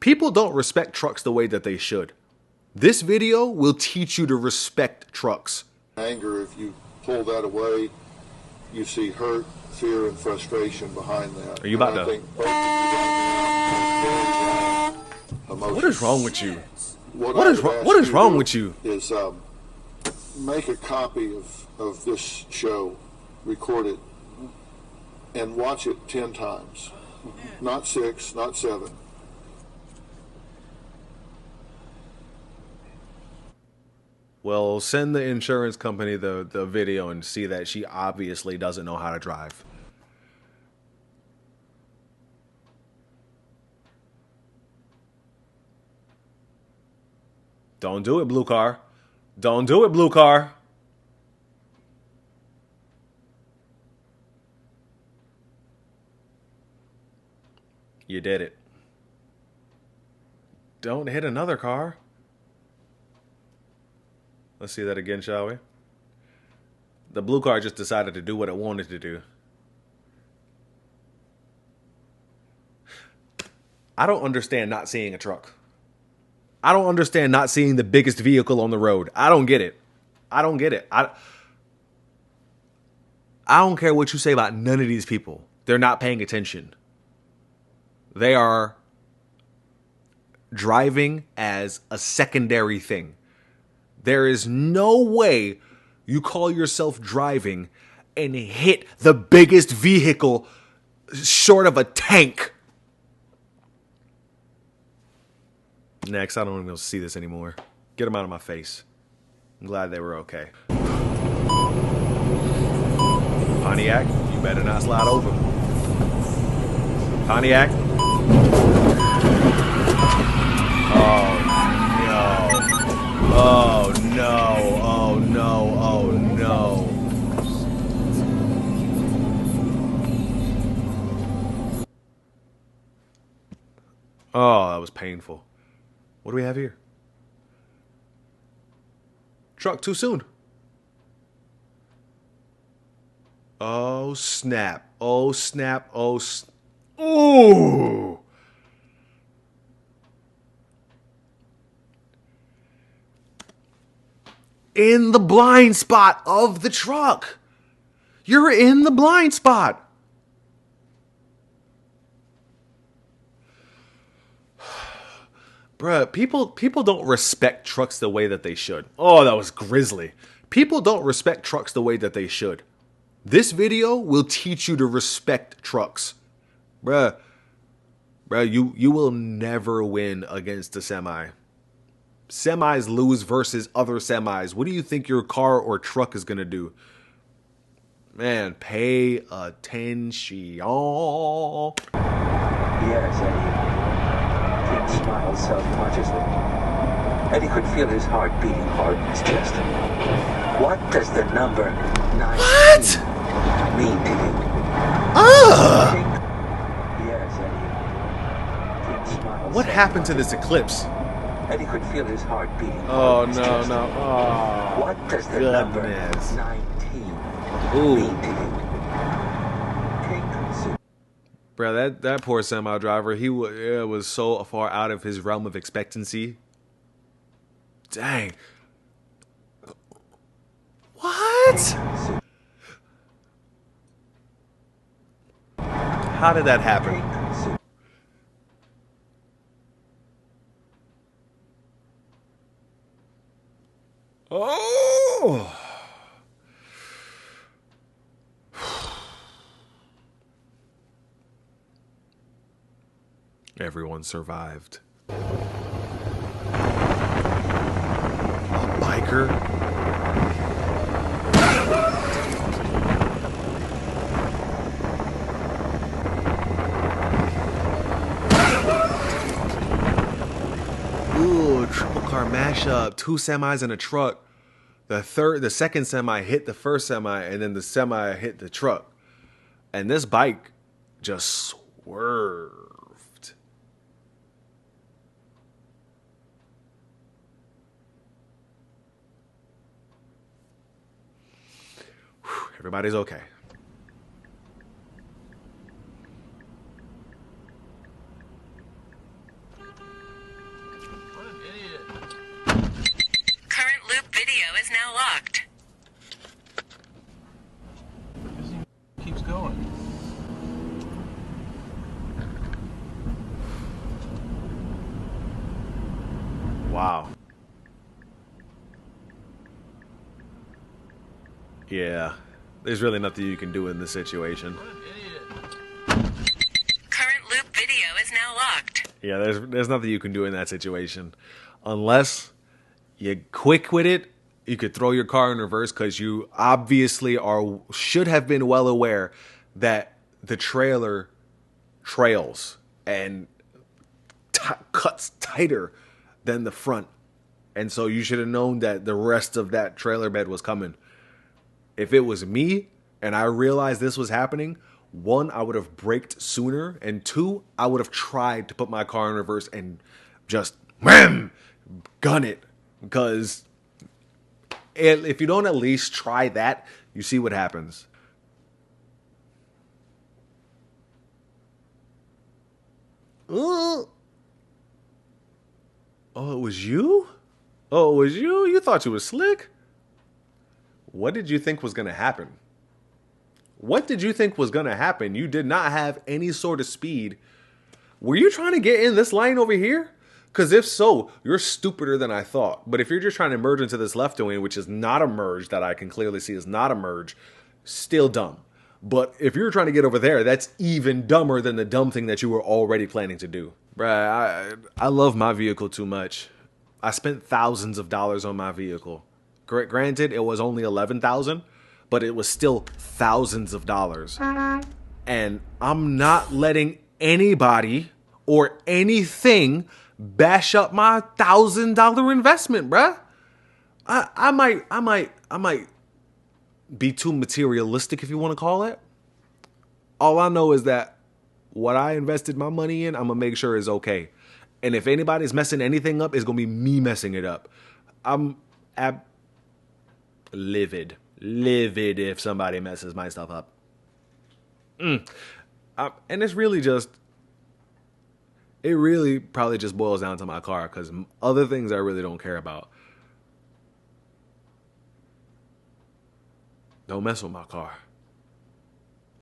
People don't respect trucks the way that they should. This video will teach you to respect trucks. Anger, if you pull that away, you see hurt, fear, and frustration behind that. Are you about to? What is wrong with you? What is wrong with you? Is make a copy of this show, record it, and watch it 10 times. Not 6, not 7. Well, send the insurance company the video and see that she obviously doesn't know how to drive. Don't do it, blue car. Don't do it, blue car. You did it. Don't hit another car. Let's see that again, shall we? The blue car just decided to do what it wanted to do. I don't understand not seeing a truck. I don't understand not seeing the biggest vehicle on the road. I don't get it. I don't get it. I don't care what you say about none of these people. They're not paying attention. They are driving as a secondary thing. There is no way you call yourself driving and hit the biggest vehicle short of a tank. Next, I don't even see this anymore. Get them out of my face. I'm glad they were okay. Pontiac, you better not slide over. Pontiac. Oh no. Oh no. Oh no. Oh no. Oh, that was painful. What do we have here? Truck too soon. Oh snap. Oh snap. Oh ooh. In the blind spot of the truck. You're in the blind spot. Bruh, people don't respect trucks the way that they should. Oh, that was grisly. People don't respect trucks the way that they should. This video will teach you to respect trucks. Bruh, you will never win against a semi. Semis lose versus other semis. What do you think your car or truck is going to do? Man, pay attention. Yes, Eddie. King smiled self-consciously. Eddie could feel his heart beating hard in his chest. What does the number 19 mean to you? Yes, Eddie. King smiled. What happened to this eclipse? Eddie could feel his heart beating Oh hard in his no, chest. no. Oh. What does the Goodness. number 19 Ooh. mean to you? King considered. Bro, that poor semi driver, he was so far out of his realm of expectancy. Dang. What? How did that happen? Oh! Everyone survived. A biker? Ooh, triple car mashup. 2 semis and a truck. The second semi hit the first semi, and then the semi hit the truck. And this bike just swerved. Whew, everybody's okay. Yeah, there's really nothing you can do in this situation. Current loop video is now locked. Yeah, there's nothing you can do in that situation. Unless you're quick with it, you could throw your car in reverse because you obviously should have been well aware that the trailer trails and cuts tighter than the front. And so you should have known that the rest of that trailer bed was coming. If it was me and I realized this was happening, one, I would have braked sooner, and two, I would have tried to put my car in reverse and just wham, gun it. Because if you don't at least try that, you see what happens. Oh, it was you? Oh, it was you? You thought you was slick? What did you think was going to happen? What did you think was going to happen? You did not have any sort of speed. Were you trying to get in this line over here? Because if so, you're stupider than I thought. But if you're just trying to merge into this left lane, which is not a merge that I can clearly see is not a merge, still dumb. But if you're trying to get over there, that's even dumber than the dumb thing that you were already planning to do. Bruh, I love my vehicle too much. I spent thousands of dollars on my vehicle. Granted, it was only $11,000, but it was still thousands of dollars. And I'm not letting anybody or anything bash up my $1,000 investment, bruh. I might be too materialistic, if you want to call it. All I know is that what I invested my money in, I'm gonna make sure is okay. And if anybody's messing anything up, it's gonna be me messing it up. I'm livid if somebody messes my stuff up. And it's really just, it really probably just boils down to my car, because other things I really don't care about. Don't mess with my car.